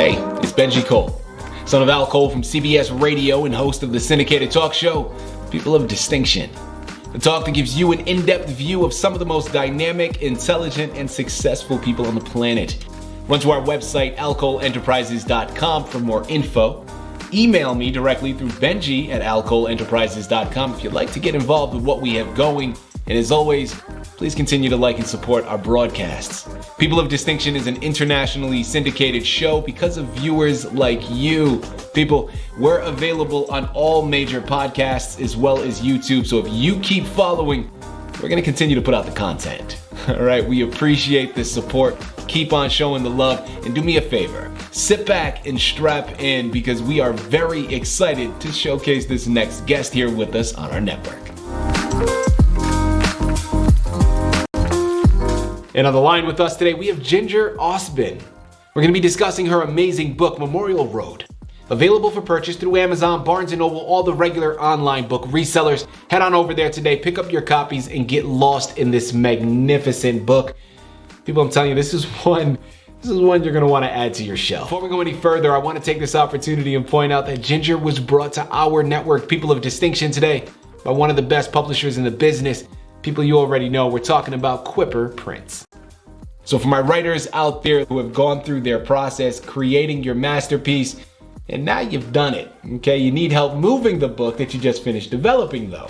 Hey, it's Benji Cole, son of Al Cole from CBS Radio and host of the syndicated talk show, People of Distinction. The talk that gives you an in-depth view of some of the most dynamic, intelligent, and successful people on the planet. Run to our website, alcoleenterprises.com for more info. Email me directly through benji@alcoleenterprises.com if you'd like to get involved with what we have going. And as always, please continue to like and support our broadcasts. People of Distinction is an internationally syndicated show because of viewers like you. People, we're available on all major podcasts as well as YouTube. So if you keep following, we're going to continue to put out the content. All right, we appreciate the support. Keep on showing the love, and do me a favor. Sit back and strap in because we are very excited to showcase this next guest here with us on our network. And on the line with us today, we have Ginger Ausban. We're going to be discussing her amazing book, Memorial Road. Available for purchase through Amazon, Barnes & Noble, all the regular online book resellers. Head on over there today, pick up your copies, and get lost in this magnificent book. People, I'm telling you, this is one you're going to want to add to your shelf. Before we go any further, I want to take this opportunity and point out that Ginger was brought to our network, People of Distinction, today by one of the best publishers in the business. People you already know, we're talking about Quipper Prints. So for my writers out there who have gone through their process creating your masterpiece, and now you've done it, okay? You need help moving the book that you just finished developing though.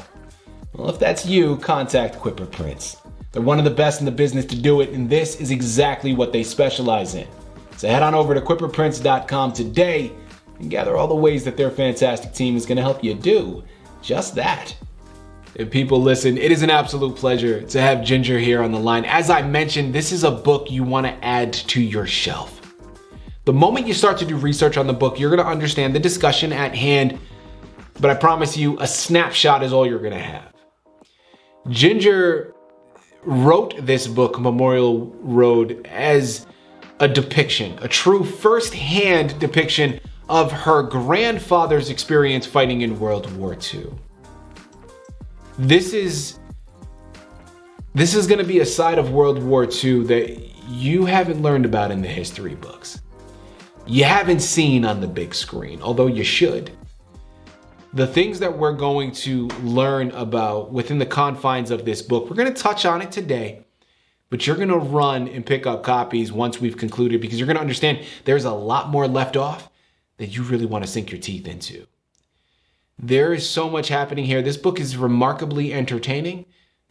Well, if that's you, contact Quipper Prints. They're one of the best in the business to do it, and this is exactly what they specialize in. So head on over to quipperprints.com today and gather all the ways that their fantastic team is gonna help you do just that. And people, listen, it is an absolute pleasure to have Ginger here on the line. As I mentioned, this is a book you want to add to your shelf. The moment you start to do research on the book, you're going to understand the discussion at hand, but I promise you, a snapshot is all you're going to have. Ginger wrote this book, Memorial Road, as a depiction, a true first-hand depiction of her grandfather's experience fighting in World War II. This is going to be a side of World War II that you haven't learned about in the history books. You haven't seen on the big screen, although you should. The things that we're going to learn about within the confines of this book, we're going to touch on it today, but you're going to run and pick up copies once we've concluded because you're going to understand there's a lot more left off that you really want to sink your teeth into. There is so much happening here. This book is remarkably entertaining,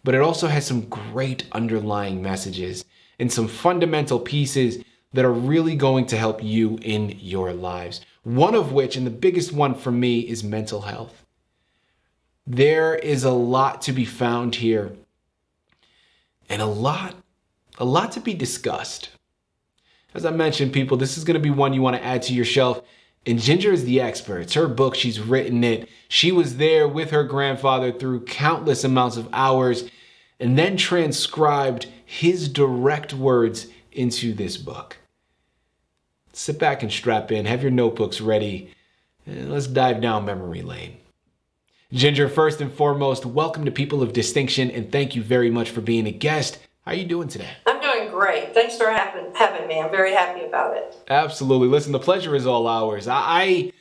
but it also has some great underlying messages and some fundamental pieces that are really going to help you in your lives. One of which, and the biggest one for me, is mental health. There is a lot to be found here and a lot to be discussed. As I mentioned, people, this is going to be one you want to add to your shelf. And Ginger is the expert. It's her book. She's written it. She was there with her grandfather through countless amounts of hours and then transcribed his direct words into this book. Sit back and strap in. Have your notebooks ready. And let's dive down memory lane. Ginger, first and foremost, welcome to People of Distinction, and thank you very much for being a guest. How are you doing today? I'm doing great. Thanks for having me. I'm very happy about it. Absolutely. Listen, the pleasure is all ours. I've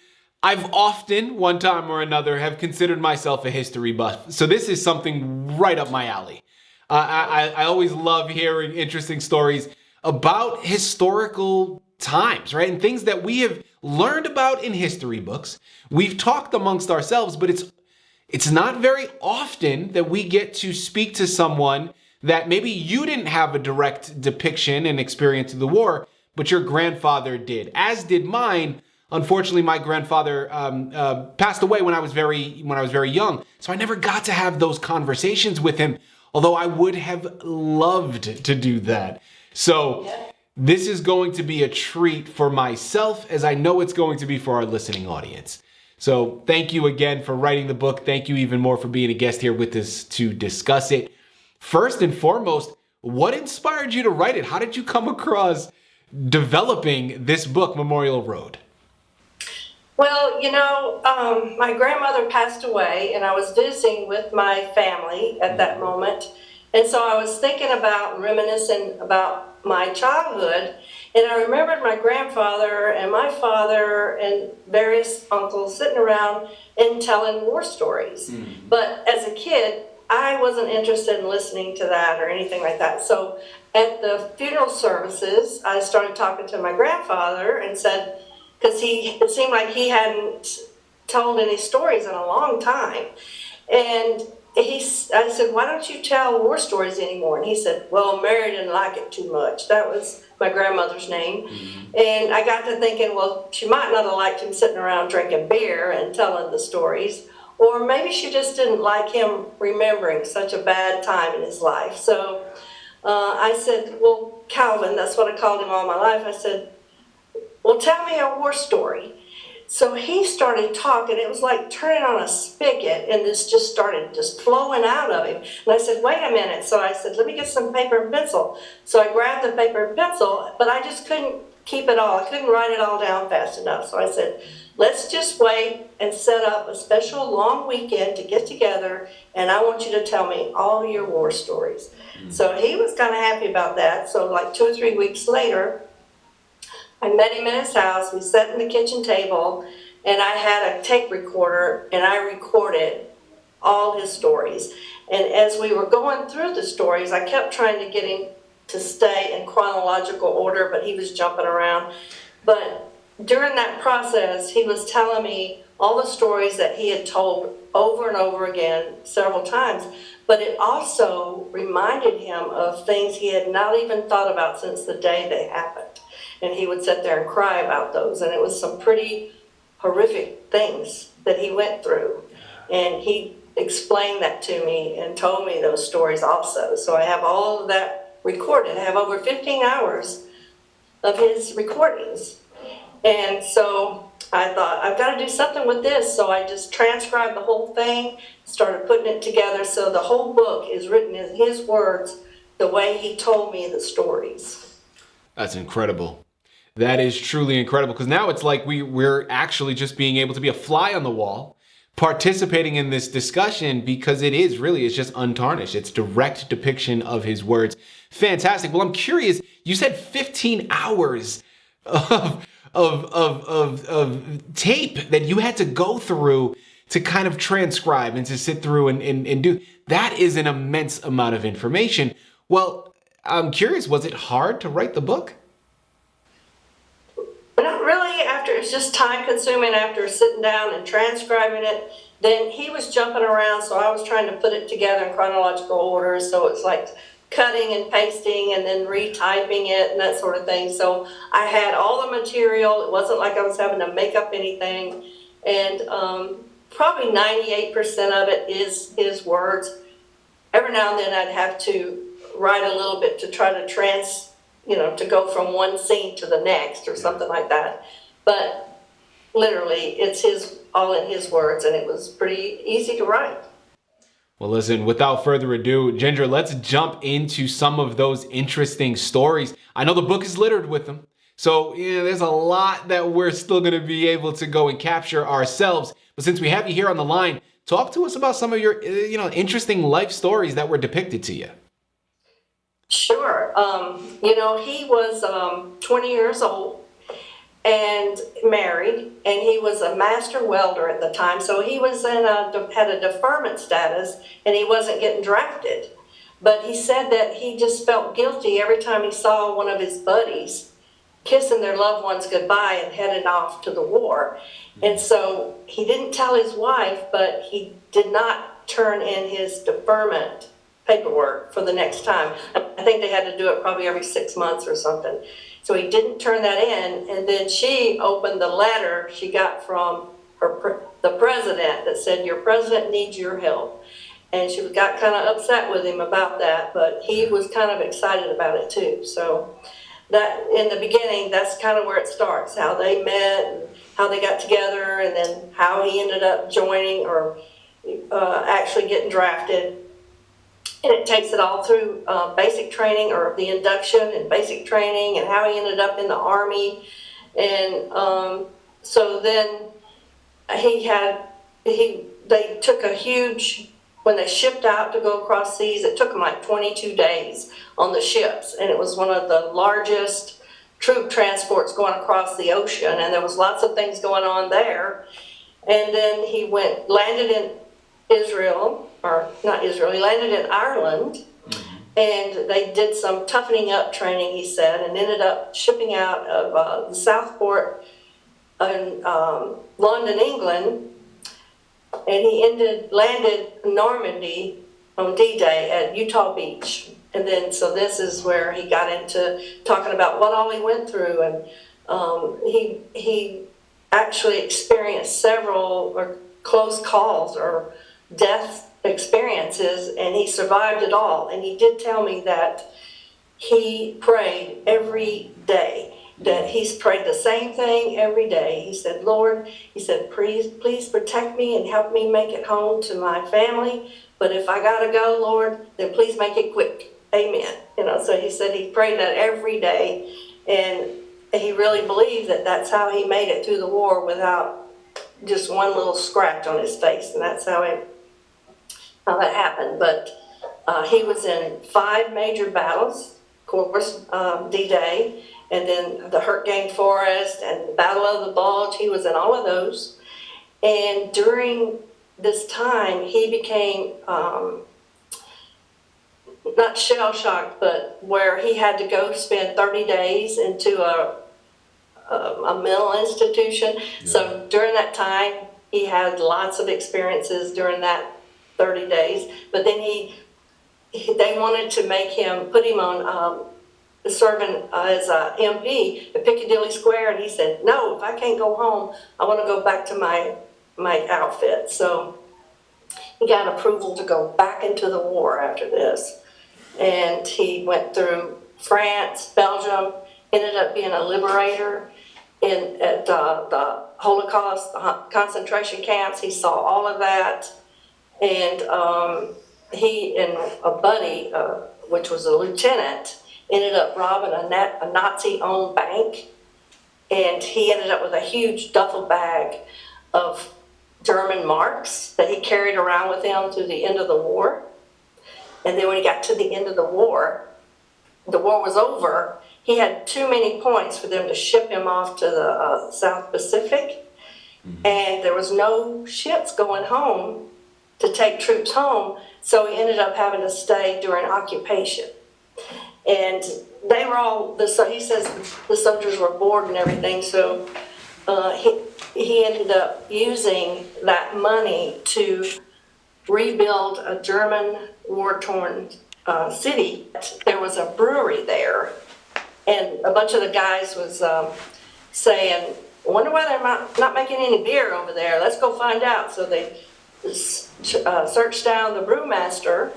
often, one time or another, have considered myself a history buff. So this is something right up my alley. I always love hearing interesting stories about historical times, right? And things that we have learned about in history books. We've talked amongst ourselves, but it's not very often that we get to speak to someone that maybe you didn't have a direct depiction and experience of the war, but your grandfather did, as did mine. Unfortunately, my grandfather passed away when I was very young, so I never got to have those conversations with him, although I would have loved to do that. So this is going to be a treat for myself, as I know it's going to be for our listening audience. So thank you again for writing the book. Thank you even more for being a guest here with us to discuss it. First and foremost, what inspired you to write it? How did you come across developing this book, Memorial Road? Well, my grandmother passed away, and I was visiting with my family at that moment. And so I was thinking about, reminiscing about my childhood, and I remembered my grandfather and my father and various uncles sitting around and telling war stories. But as a kid, I wasn't interested in listening to that or anything like that. So at the funeral services, I started talking to my grandfather and said, because it seemed like he hadn't told any stories in a long time. And I said, why don't you tell war stories anymore? And he said, well, Mary didn't like it too much. That was my grandmother's name. And I got to thinking, well, she might not have liked him sitting around drinking beer and telling the stories. Or maybe she just didn't like him remembering such a bad time in his life. So I said, well, Calvin, that's what I called him all my life. I said, well, tell me a war story. So he started talking. It was like turning on a spigot, and this just started just flowing out of him. And I said, wait a minute. So I said, let me get some paper and pencil. So I grabbed the paper and pencil, but I just couldn't keep it all. I couldn't write it all down fast enough. So I said, let's just wait and set up a special long weekend to get together, and I want you to tell me all your war stories. So he was kind of happy about that. So like 2 or 3 weeks later, I met him at his house. We sat in the kitchen table, and I had a tape recorder, and I recorded all his stories. And as we were going through the stories, I kept trying to get him to stay in chronological order, but he was jumping around. But during that process, he was telling me all the stories that he had told over and over again several times. But it also reminded him of things he had not even thought about since the day they happened. And he would sit there and cry about those. And it was some pretty horrific things that he went through. And he explained that to me and told me those stories also. So I have all of that recorded. I have over 15 hours of his recordings. And so I thought, I've got to do something with this. So I just transcribed the whole thing, started putting it together. So the whole book is written in his words, the way he told me the stories. That's incredible. That is truly incredible, because now it's like we're actually just being able to be a fly on the wall, participating in this discussion, because it's just untarnished. It's direct depiction of his words. Fantastic. Well, I'm curious. You said 15 hours of tape that you had to go through to kind of transcribe and to sit through and do. That is an immense amount of information. Well, I'm curious, was it hard to write the book? Not really. It's just time consuming after sitting down and transcribing it. Then he was jumping around, so I was trying to put it together in chronological order. So it's like cutting and pasting and then retyping it and that sort of thing. So I had all the material. It wasn't like I was having to make up anything. And probably 98% of it is his words. Every now and then I'd have to write a little bit to try to to go from one scene to the next or something like that. But literally, it's all in his words, and it was pretty easy to write. Well, listen, without further ado, Ginger, let's jump into some of those interesting stories. I know the book is littered with them, so there's a lot that we're still going to be able to go and capture ourselves. But since we have you here on the line, talk to us about some of your, interesting life stories that were depicted to you. Sure. He was 20 years old and married, and he was a master welder at the time. So he was had a deferment status, and he wasn't getting drafted. But he said that he just felt guilty every time he saw one of his buddies kissing their loved ones goodbye and heading off to the war. And so he didn't tell his wife, but he did not turn in his deferment paperwork for the next time. I think they had to do it probably every 6 months or something. So he didn't turn that in, and then she opened the letter she got from the president that said, your president needs your help. And she got kind of upset with him about that, but he was kind of excited about it too. So that in the beginning, that's kind of where it starts, how they met and how they got together, and then how he ended up joining or actually getting drafted. And it takes it all through basic training, or the induction and basic training, and how he ended up in the Army. And so then they took a huge when they shipped out to go across seas, it took them like 22 days on the ships, and it was one of the largest troop transports going across the ocean, and there was lots of things going on there. And then he landed in Israel, or not Israel, he landed in Ireland, and they did some toughening up training, he said, and ended up shipping out of the Southport in London, England, and he landed in Normandy on D-Day at Utah Beach. And then, so this is where he got into talking about what all he went through, and he actually experienced several or close calls or death experiences, and he survived it all. And he did tell me that he prayed every day, that he's prayed the same thing every day. He said, Lord, he said, please protect me and help me make it home to my family. But if I gotta go, Lord, then please make it quick. Amen. So he said he prayed that every day, and he really believed that that's how he made it through the war without just one little scratch on his face, and that's how that happened. But he was in 5 major battles, of course, D-Day, and then the Hurtgen Forest and the Battle of the Bulge. He was in all of those. And during this time, he became not shell-shocked, but where he had to go spend 30 days into a mental institution. Yeah. So during that time, he had lots of experiences during that 30 days. But then they wanted to put him on serving as a MP at Piccadilly Square, and he said, no, if I can't go home, I want to go back to my outfit. So he got approval to go back into the war after this. And he went through France, Belgium, ended up being a liberator at the Holocaust, the concentration camps. He saw all of that. And he and a buddy, which was a lieutenant, ended up robbing a Nazi-owned bank. And he ended up with a huge duffel bag of German marks that he carried around with him through the end of the war. And then when he got to the end of the war was over, he had too many points for them to ship him off to the South Pacific. Mm-hmm. And there was no ships going home to take troops home, so he ended up having to stay during occupation. And they were all, he says the soldiers were bored and everything, so he ended up using that money to rebuild a German war-torn city. There was a brewery there, and a bunch of the guys was saying, I wonder why they're not making any beer over there. Let's go find out. So they searched down the brewmaster,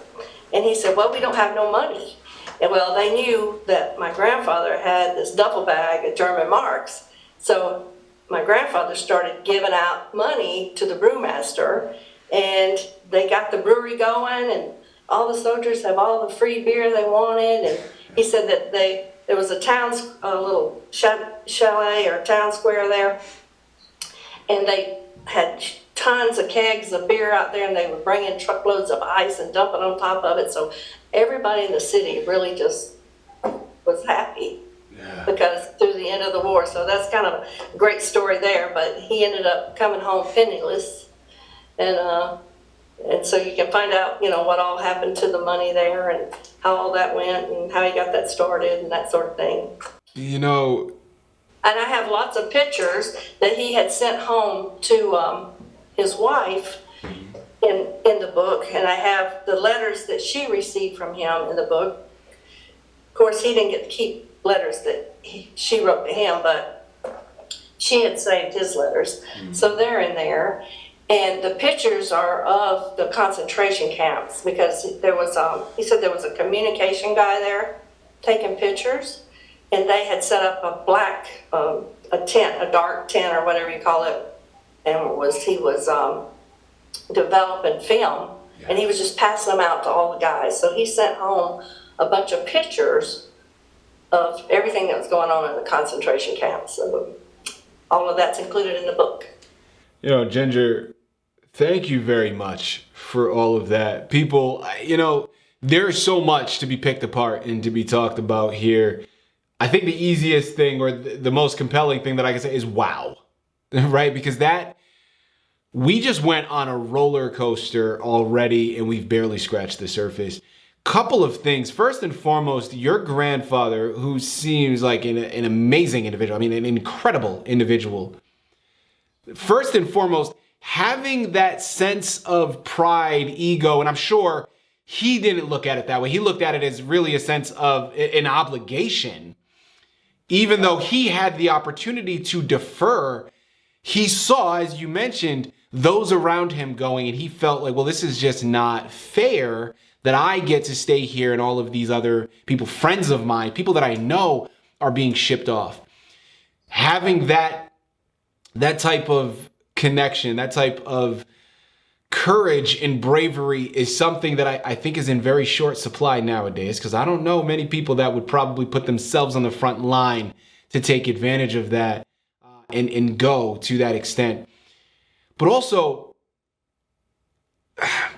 and he said, well, we don't have no money. And well, they knew that my grandfather had this duffel bag of German marks, so my grandfather started giving out money to the brewmaster, and they got the brewery going, and all the soldiers have all the free beer they wanted. And he said that there was a little chalet or town square there, and they had tons of kegs of beer out there, and they were bringing truckloads of ice and dumping on top of it. So everybody in the city really just was happy. Yeah. Because through the end of the war. So that's kind of a great story there. But he ended up coming home penniless, and so you can find out, what all happened to the money there and how all that went and how he got that started and that sort of thing. And I have lots of pictures that he had sent home to his wife in the book, and I have the letters that she received from him in the book. Of course, he didn't get to keep letters that she wrote to him, but she had saved his letters. So they're in there. And the pictures are of the concentration camps, because there was, he said there was a communication guy there taking pictures, and they had set up a black, a tent, a dark tent or whatever you call it, and he was developing film, and he was just passing them out to all the guys. So he sent home a bunch of pictures of everything that was going on in the concentration camps. So all of that's included in the book. Ginger, thank you very much for all of that. People, there's so much to be picked apart and to be talked about here. I think the easiest thing or the most compelling thing that I can say is wow, right? Because we just went on a roller coaster already and we've barely scratched the surface. Couple of things. First and foremost, your grandfather, who seems like an amazing individual, an incredible individual. First and foremost, having that sense of pride, ego, and I'm sure he didn't look at it that way. He looked at it as really a sense of an obligation. Even though he had the opportunity to defer, he saw, as you mentioned, those around him going, and he felt like, well, this is just not fair that I get to stay here and all of these other people, friends of mine, people that I know are being shipped off. Having that type of connection, that type of courage and bravery is something that I think is in very short supply nowadays, because I don't know many people that would probably put themselves on the front line to take advantage of that and go to that extent. But also,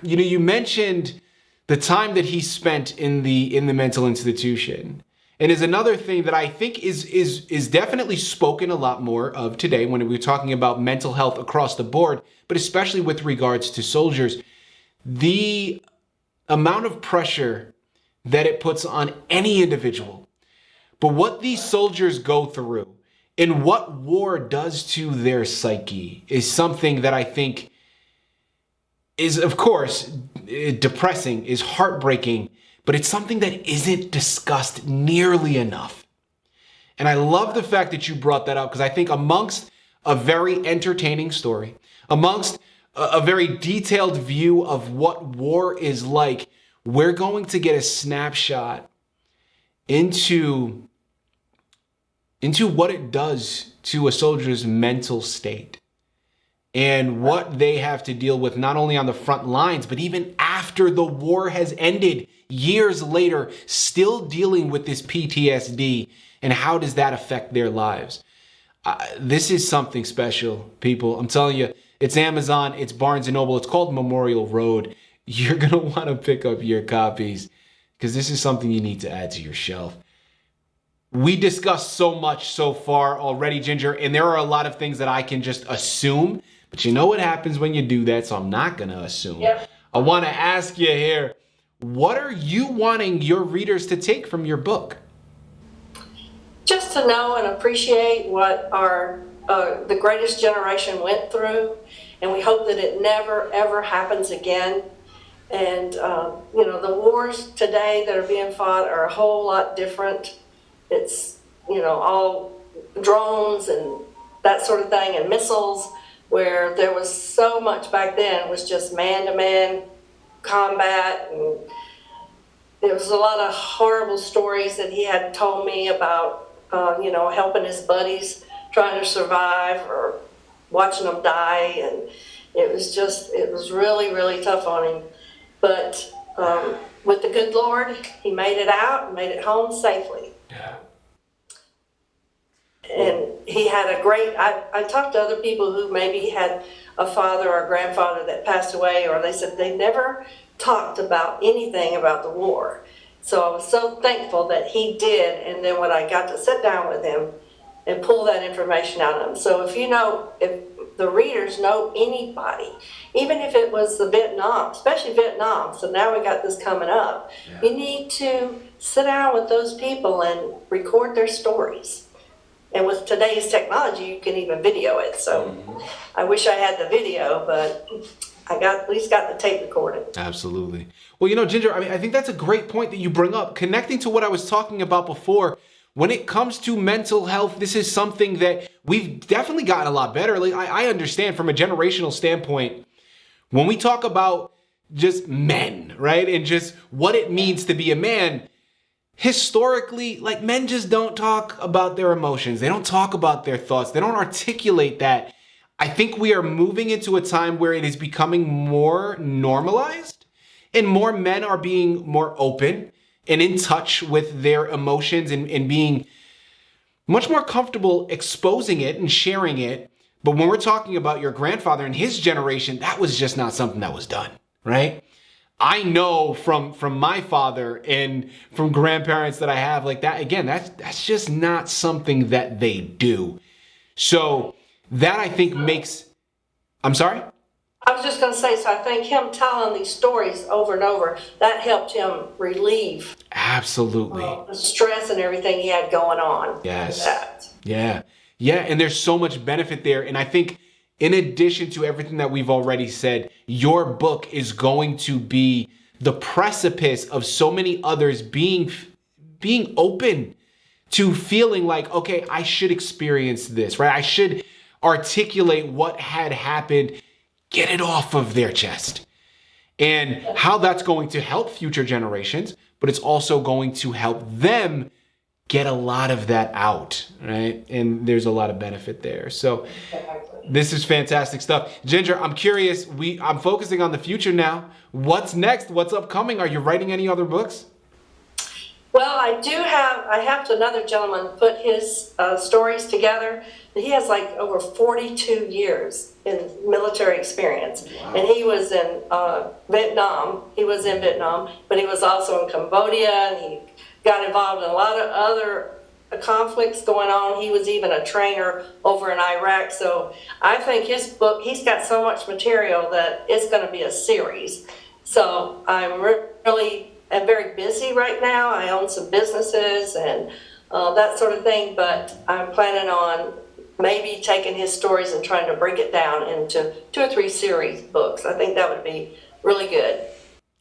you mentioned the time that he spent in the mental institution. And is another thing that I think is definitely spoken a lot more of today when we're talking about mental health across the board, but especially with regards to soldiers. The amount of pressure that it puts on any individual, but what these soldiers go through and what war does to their psyche is something that I think is, of course, depressing, is heartbreaking, but it's something that isn't discussed nearly enough. And I love the fact that you brought that up, because I think amongst a very entertaining story, amongst a very detailed view of what war is like, we're going to get a snapshot into what it does to a soldier's mental state and what they have to deal with, not only on the front lines, but even after the war has ended, years later, still dealing with this PTSD, and how does that affect their lives? This is something special, people. I'm telling you, it's Amazon, it's Barnes & Noble, it's called Memorial Road. You're going to want to pick up your copies, because this is something you need to add to your shelf. We discussed so much so far already, Ginger, and there are a lot of things that I can just assume, but you know what happens when you do that, so I'm not going to assume. Yep. I want to ask you here, what are you wanting your readers to take from your book? Just to know and appreciate what the greatest generation went through, and we hope that it never, ever happens again. And, the wars today that are being fought are a whole lot different. It's, all drones and that sort of thing, and missiles, where there was so much back then was just man-to-man combat. And there was a lot of horrible stories that he had told me about, helping his buddies trying to survive or watching them die. And it was really, really tough on him. But with the good Lord, he made it out and made it home safely. Yeah. And he had I talked to other people who maybe had a father or a grandfather that passed away, or they said they never talked about anything about the war. So I was so thankful that he did, and then when I got to sit down with him and pull that information out of him. So if the readers know anybody, even if it was the Vietnam, especially Vietnam, so now we got this coming up, you need to sit down with those people and record their stories. And with today's technology, you can even video it. So I wish I had the video, but I at least got the tape recorded. Absolutely. Well, Ginger, I think that's a great point that you bring up. Connecting to what I was talking about before, when it comes to mental health, this is something that we've definitely gotten a lot better. Like, I understand from a generational standpoint, when we talk about just men, right? And just what it means to be a man, historically, men just don't talk about their emotions. They don't talk about their thoughts. They don't articulate that. I think we are moving into a time where it is becoming more normalized, and more men are being more open and in touch with their emotions and being much more comfortable exposing it and sharing it. But when we're talking about your grandfather and his generation, that was just not something that was done. right? I know from my father and from grandparents that I have like that. Again, that's just not something that they do. So that I think makes, I'm sorry? I was just going to say, so I think him telling these stories over and over, that helped him relieve Absolutely. The stress and everything he had going on. Yes. Yeah. Yeah. And there's so much benefit there. And I think in addition to everything that we've already said, your book is going to be the precipice of so many others being open to feeling like, okay, I should experience this, right? I should articulate what had happened, get it off of their chest. And how that's going to help future generations, but it's also going to help them get a lot of that out, right? And there's a lot of benefit there. So this is fantastic stuff. Ginger, I'm curious, I'm focusing on the future now. What's next? What's upcoming? Are you writing any other books? Well, I have another gentleman put his stories together. He has like over 42 years in military experience. Wow. And he was in Vietnam. He was in Vietnam, but he was also in Cambodia, and he got involved in a lot of other conflicts going on. He was even a trainer over in Iraq. So I think his book, he's got so much material that it's going to be a series. So I'm I'm very busy right now. I own some businesses and that sort of thing, but I'm planning on maybe taking his stories and trying to break it down into 2 or 3 series books. I think that would be really good.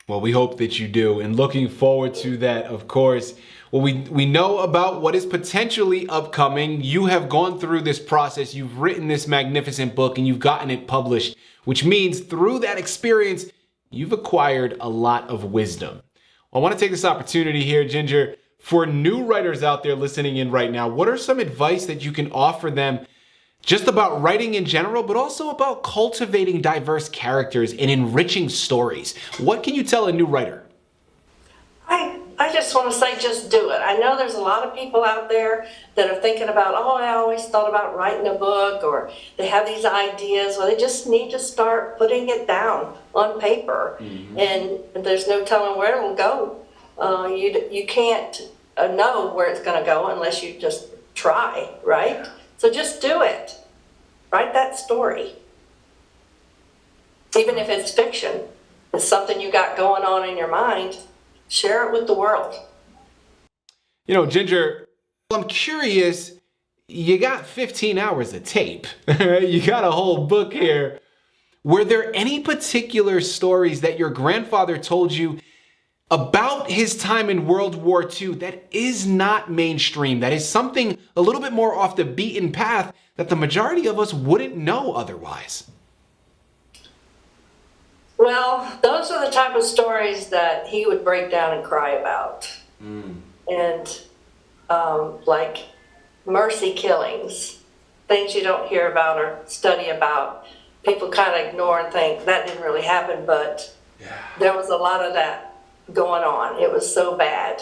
Well, we hope that you do, and looking forward to that, of course. Well, we know about what is potentially upcoming. You have gone through this process. You've written this magnificent book and you've gotten it published, which means through that experience, you've acquired a lot of wisdom. I want to take this opportunity here, Ginger, for new writers out there listening in right now. What are some advice that you can offer them just about writing in general, but also about cultivating diverse characters and enriching stories? What can you tell a new writer? I just want to say, just do it. I know there's a lot of people out there that are thinking about, oh, I always thought about writing a book, or they have these ideas. Well, they just need to start putting it down on paper. Mm-hmm. And there's no telling where it'll go. You can't know where it's going to go unless you just try, right? So just do it. Write that story. Even if it's fiction, it's something you got going on in your mind. Share it with the world. You know, Ginger, I'm curious, you got 15 hours of tape. You got a whole book here. Were there any particular stories that your grandfather told you about his time in World War II that is not mainstream, that is something a little bit more off the beaten path that the majority of us wouldn't know otherwise? Well, those are the type of stories that he would break down and cry about. And like mercy killings, things you don't hear about or study about. People kind of ignore and think that didn't really happen, but there was a lot of that going on. It was so bad.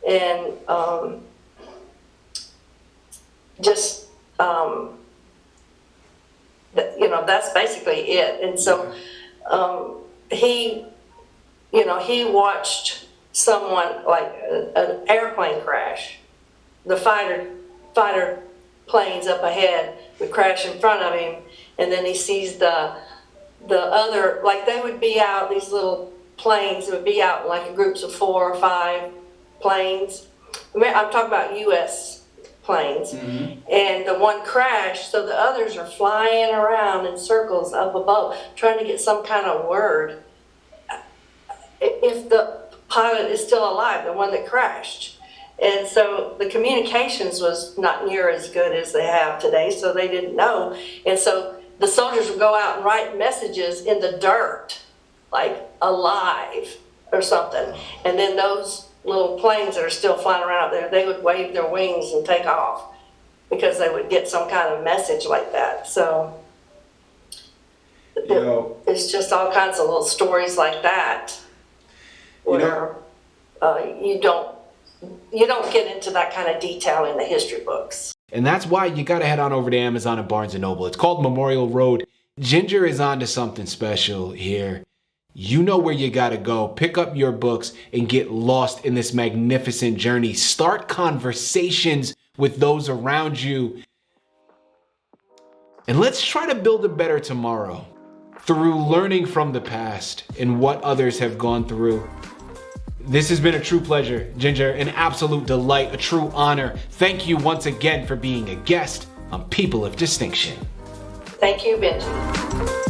And that's basically it. And so he watched someone, like an airplane crash. The fighter planes up ahead would crash in front of him, and then he sees the other, like they would be out, these little planes would be out like in groups of 4 or 5 planes. I'm talking about U.S. planes. Mm-hmm. And the one crashed, so the others are flying around in circles up above, trying to get some kind of word. If the pilot is still alive, the one that crashed. And so the communications was not near as good as they have today, so they didn't know. And so the soldiers would go out and write messages in the dirt, like alive or something. And then those little planes that are still flying around out there, they would wave their wings and take off because they would get some kind of message like that. So it's just all kinds of little stories like that where you don't get into that kind of detail in the history books. And that's why you got to head on over to Amazon and Barnes & Noble. It's called Memorial Road. Ginger is onto something special here. you know where you gotta go. Pick up your books and get lost in this magnificent journey. Start conversations with those around you. And let's try to build a better tomorrow through learning from the past and what others have gone through. This has been a true pleasure, Ginger, an absolute delight, a true honor. Thank you once again for being a guest on People of Distinction. Thank you, Benji.